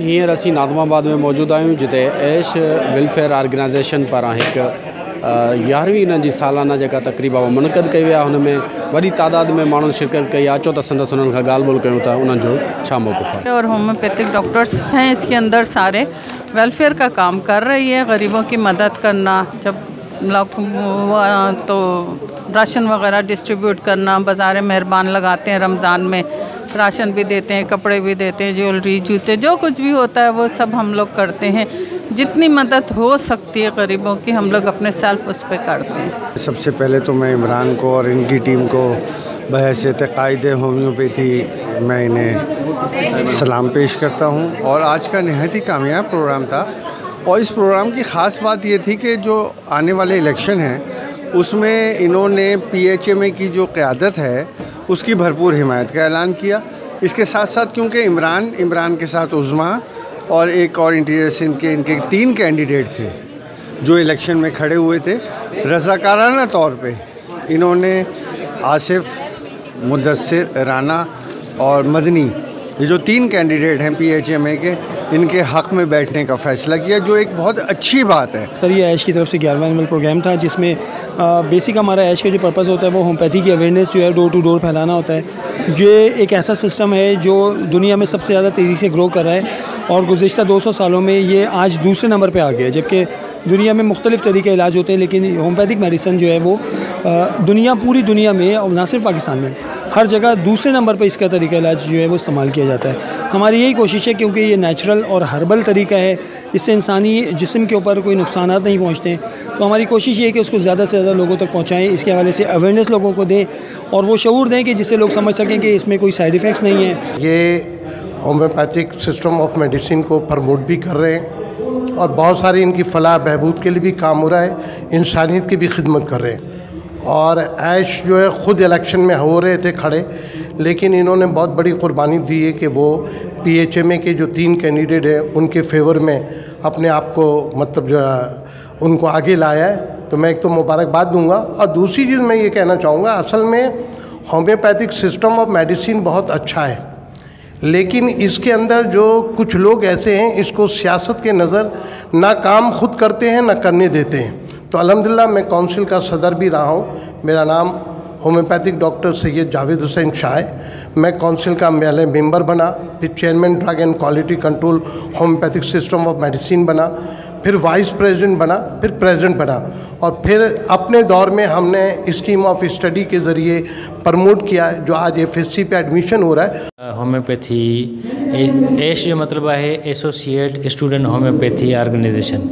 हींअर असीं नाज़माबाद में मौजूद आहियूं जिते ऐश वेलफेयर ऑर्गेनाइजेशन पारां हिकु 11वीं इन्हनि जी सालाना जेका तक़रीब आहे मुनक़द कई वई आहे। हुन में वॾी तादाद में माण्हुनि शिरकत कई। अचो त संदसि उन्हनि खां ॻाल्हि ॿोल कयूं था उन्हनि जो छा मौक़िफ़ आहे। और होम्योपैथिक डॉक्टर्स हैं इसके अंदर, सारे वेलफेयर का काम कर रही है, गरीबों की मदद करना, जब तो राशन वगैरह डिस्ट्रीब्यूट करना, बाज़ार मेहरबान लगाते हैं, रमज़ान में राशन भी देते हैं, कपड़े भी देते हैं, ज्वेलरी, जूते, जो कुछ भी होता है वो सब हम लोग करते हैं। जितनी मदद हो सकती है गरीबों की हम लोग अपने सेल्फ उस पर करते हैं। सबसे पहले तो मैं इमरान को और इनकी टीम को बहैसियत कायदे होम्योपैथी मैं इन्हें सलाम पेश करता हूं। और आज का नहायत ही कामयाब प्रोग्राम था और इस प्रोग्राम की ख़ास बात ये थी कि जो आने वाले इलेक्शन हैं उसमें इन्होंने PHMA की जो क़यादत है उसकी भरपूर हिमायत का ऐलान किया। इसके साथ साथ क्योंकि इमरान के साथ उज़्मा और एक और इंटीरियर सिंध के इनके 3 कैंडिडेट थे जो इलेक्शन में खड़े हुए थे, रज़ाकाराना तौर पे इन्होंने आसिफ, मुदस्सिर, राना और मदनी, ये जो 3 कैंडिडेट हैं PHMA के, इनके हक़ में बैठने का फ़ैसला किया, जो एक बहुत अच्छी बात है। सर ये ऐश की तरफ से 11वां एनुअल प्रोग्राम था जिसमें बेसिक हमारा ऐश का जो पर्पस होता है वो होम्योपैथी की अवेयरनेस जो है डोर टू डोर फैलाना होता है। ये एक ऐसा सिस्टम है जो दुनिया में सबसे ज़्यादा तेज़ी से ग्रो कर रहा है और गुज़िश्ता 200 सालों में ये आज दूसरे नंबर पे आ गया है। जबकि दुनिया में मुख्तलिफ़ तरीके इलाज होते हैं लेकिन होम्योपैथिक मेडिसिन जो है वो पूरी दुनिया में और ना सिर्फ पाकिस्तान में हर जगह दूसरे नंबर पर इसका तरीका इलाज जो है वो इस्तेमाल किया जाता है। हमारी यही कोशिश है क्योंकि ये नेचुरल और हर्बल तरीका है, इससे इंसानी जिस्म के ऊपर कोई नुकसान नहीं पहुँचते, तो हमारी कोशिश ये है कि उसको ज़्यादा से ज़्यादा लोगों तक पहुँचाएँ। इसके हवाले से अवेयरनेस लोगों को दें और वो शऊर दें कि जिससे लोग समझ सकें कि इसमें कोई साइड इफ़ेक्ट्स नहीं है। ये होम्योपैथिक सिस्टम ऑफ मेडिसिन को प्रमोट भी कर रहे हैं और बहुत सारी इनकी फलाह बहबूद के लिए भी काम हो रहा है, इंसानियत की भी खिदमत कर रहे हैं। और ऐश जो है ख़ुद इलेक्शन में हो रहे थे खड़े, लेकिन इन्होंने बहुत बड़ी कुर्बानी दी है कि वो PHMA के जो 3 कैंडिडेट हैं उनके फेवर में अपने आप को मतलब जो है उनको आगे लाया है। तो मैं एक तो मुबारकबाद दूंगा और दूसरी चीज़ मैं ये कहना चाहूँगा, असल में होम्योपैथिक सिस्टम ऑफ मेडिसिन बहुत अच्छा है, लेकिन इसके अंदर जो कुछ लोग ऐसे हैं इसको सियासत के नज़र ना काम खुद करते हैं ना करने देते हैं। तो अल्हम्दुलिल्लाह मैं काउंसिल का सदर भी रहा हूँ। मेरा नाम होम्योपैथिक डॉक्टर सैयद जावेद हुसैन शाह है। मैं काउंसिल का पहले मेंबर बना, फिर chairman drug and quality control homeopathic system of medicine बना, फिर वाइस प्रेसिडेंट बना, फिर प्रेसिडेंट बना और फिर अपने दौर में हमने स्कीम ऑफ स्टडी के ज़रिए प्रमोट किया जो आज FSC पे एडमिशन हो रहा है। होम्योपैथी ऐश जो मतलब है एसोसिएट स्टूडेंट होम्योपैथी ऑर्गेनाइजेशन,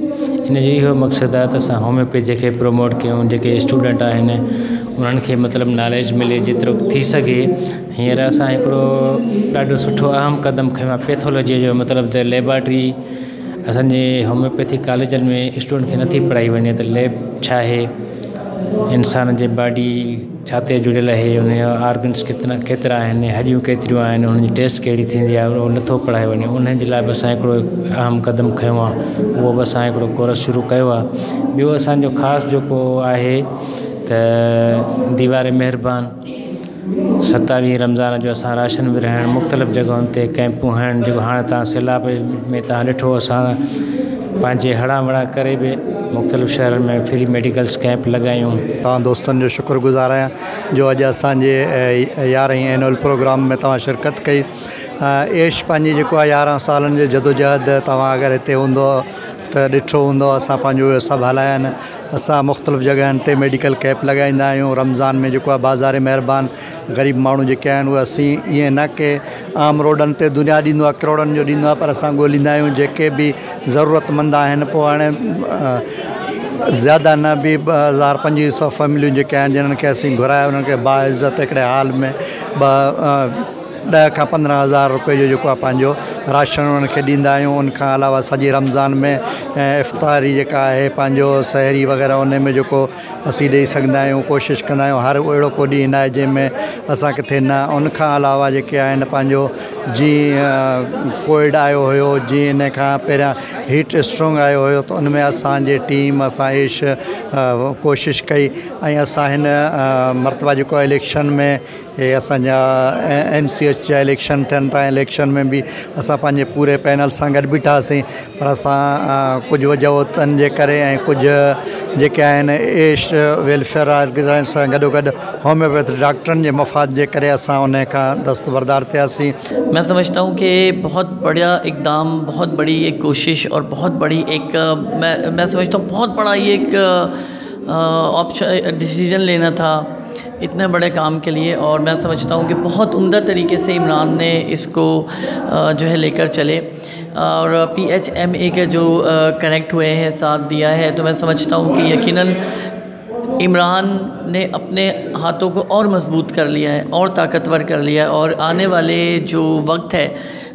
इन जो इहो मक़सदु आहे त असां होम्योपैथी खे प्रमोट कयूं, जेके स्टूडेंट आहिनि उन्हनि खे मतिलबु नॉलेज मिले जेतिरो थी सघे। हींअर असां हिकिड़ो ॾाढो सुठो अहम क़दम खयो आहे पैथोलॉजी जो, मतिलबु त लेबॉरेटरी असांजे होम्योपैथी कॉलेजनि में स्टूडेंट खे नथी पढ़ाई वञे त लैब छा आहे, इंसान जे बॉडी छा ते जुड़ियल आहे, उनजा ऑर्गन्स केतिरा आहिनि, हॾियूं केतिरियूं आहिनि, उन्हनि जी टेस्ट कहिड़ी थींदी आहे, उहो नथो पढ़ाए वञे। उन जे लाइ बि असां हिकिड़ो अहम क़दम खयो आहे, उहो बि असां हिकिड़ो कोर्स शुरू कयो आहे। ॿियो असांजो ख़ासि जेको आहे त दीवार मेहरबान 27 रमज़ान जो असां राशन विरहाइण मुख़्तलिफ़ जॻहियुनि ते कैंपूं हणण, जेको हाणे तव्हां सैलाब में तव्हां ॾिठो असां पंहिंजे हड़ा वड़ा करे बि मुख़्तलिफ़ शहरनि में फ्री मेडिकल्स कैंप लॻायूं। तव्हां दोस्तनि जो शुक्रगुज़ार आहियां जो अॼु असांजे 11वीं एनुअल प्रोग्राम में तव्हां शिरकत कई। ऐश पंहिंजी जेको आहे 11 सालनि जो जदोजहद तव्हां अगरि हिते हूंदो त ॾिठो हूंदो, असां पंहिंजो सभु हलाया आहिनि। असां मुख़्तलिफ़ जॻहियुनि ते मेडिकल कैंप लॻाईंदा आहियूं। रमज़ान में जेको आहे बाज़ार मेहरबान ग़रीब माण्हू जेके आहिनि उहे असीं ईअं न की आम रोडनि ते दुनिया ॾींदो आहे, करोड़नि जो ॾींदो आहे, पर असां ॻोल्हींदा आहियूं जेके बि ज़रूरतमंद आहिनि। पोइ हाणे ज़्यादा न बि 2500 फैमिलियूं जेके आहिनि जिन्हनि खे असीं घुरायो, उन्हनि खे बाइज़त हिकिड़े हाल में 10 खां 15 हज़ार रुपए जो जेको आहे पंहिंजो राशन उन्हनि खे ॾींदा आहियूं। उनखां अलावा सॼी रमज़ान में इफ़्तारी जेका आहे पंहिंजो सहरी वग़ैरह उन में जेको असीं ॾेई सघंदा आहियूं, कोशिशि कंदा आहियूं हर अहिड़ो को ॾींहुं न आहे जंहिंमें असां किथे न। उनखां अलावा जेके आहिनि पंहिंजो जीअं कोविड आयो हुयो, जीअं इन खां पहिरियां हीट स्ट्रोंग आयो हुयो, त उन में असांजे टीम असां कोशिशि कई ऐं असां हिन मरतबा जेको इलेक्शन में हे असांजा NCH जा इलेक्शन थियनि था। इलेक्शन में भी असां पंहिंजे पूरे पैनल सां गॾु बीठासीं, पर असां कुझु वजहतनि जे करे ऐं कुझु जेके आहिनि एश वेलफेयर ऑर्गेनाइजेशन सां गॾोगॾु होम्योपैथ डॉक्टरनि जे मफ़ाद जे करे असां उन खां दस्तबरदार थियासीं। मैं समझता हूँ कि बहुत बढ़िया इकदाम, बहुत बड़ी एक कोशिश और बहुत बड़ी एक मैं समझता हूँ बहुत बड़ा ये एक ऑप्शन डिसीजन लेना था इतने बड़े काम के लिए। और मैं समझता हूँ कि बहुत उम्दा तरीके से इमरान ने इसको जो है लेकर चले और PHMA के जो कनेक्ट हुए हैं, साथ दिया है, तो मैं समझता हूँ कि यकीनन इमरान ने अपने हाथों को और मजबूत कर लिया है और ताकतवर कर लिया है। और आने वाले जो वक्त है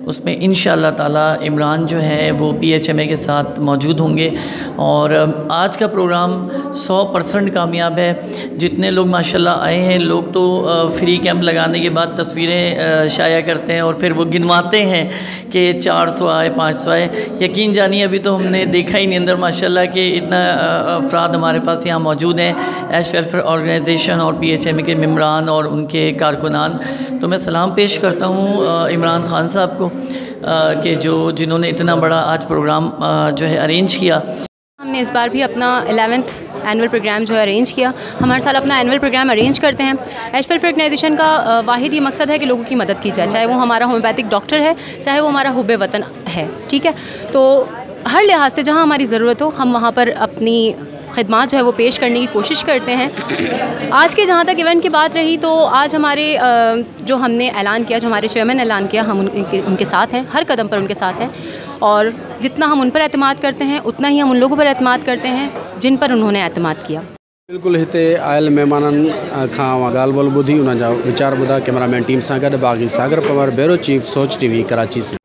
उसमें इंशाअल्लाह ताला इमरान जो है वो PHMA के साथ मौजूद होंगे। और आज का प्रोग्राम 100% कामयाब है। जितने लोग माशाल्लाह आए हैं, लोग तो फ्री कैंप लगाने के बाद तस्वीरें शाया करते हैं और फिर वो गिनवाते हैं कि 400 आए, 500 आए। यकीन जानिए अभी तो हमने देखा ही नहीं अंदर माशाल्लाह कि इतना अफराद हमारे पास यहाँ मौजूद हैं, ऐश वेलफेयर ऑर्गेनाइजेशन और PHMA के मेम्बरान और उनके कारकुनान। तो मैं सलाम पेश करता हूँ इमरान खान साहब को कि जिन्होंने इतना बड़ा आज प्रोग्राम जो है अरेंज किया। हमने इस बार भी अपना 11th एनुअल प्रोग्राम जो है अरेंज किया। हम हर साल अपना एनुअल प्रोग्राम अरेंज करते हैं। ऐश वेलफेयर ऑर्गेनाइजेशन का वाहिद ये मकसद है कि लोगों की मदद की जाए, चाहे वो हमारा होम्योपैथिक डॉक्टर है, चाहे वो हमारा हुब्बे वतन है, ठीक है। तो हर लिहाज से जहाँ हमारी ज़रूरत हो हम वहाँ पर अपनी खिदमात जो है वो पेश करने की कोशिश करते हैं। आज के जहाँ तक इवेंट की बात रही, तो आज हमारे जो हमने ऐलान किया, जो हमारे चेयरमैन ऐलान किया, हम उनके साथ हैं, हर कदम पर उनके साथ हैं। और जितना हम उन पर एतमाद करते हैं उतना ही हम उन लोगों पर एतमाद करते हैं जिन पर उन्होंने एतमाद किया। बिल्कुल हिते आयल मेहमाननि खां ॻाल्हि ॿोल्हि ॿुधी, उन्हनि जा वीचार ॿुधा। कैमरामैन टीम सां गॾु बाग़ी सागर पवार, ब्यूरो चीफ, सोच TV, कराची से।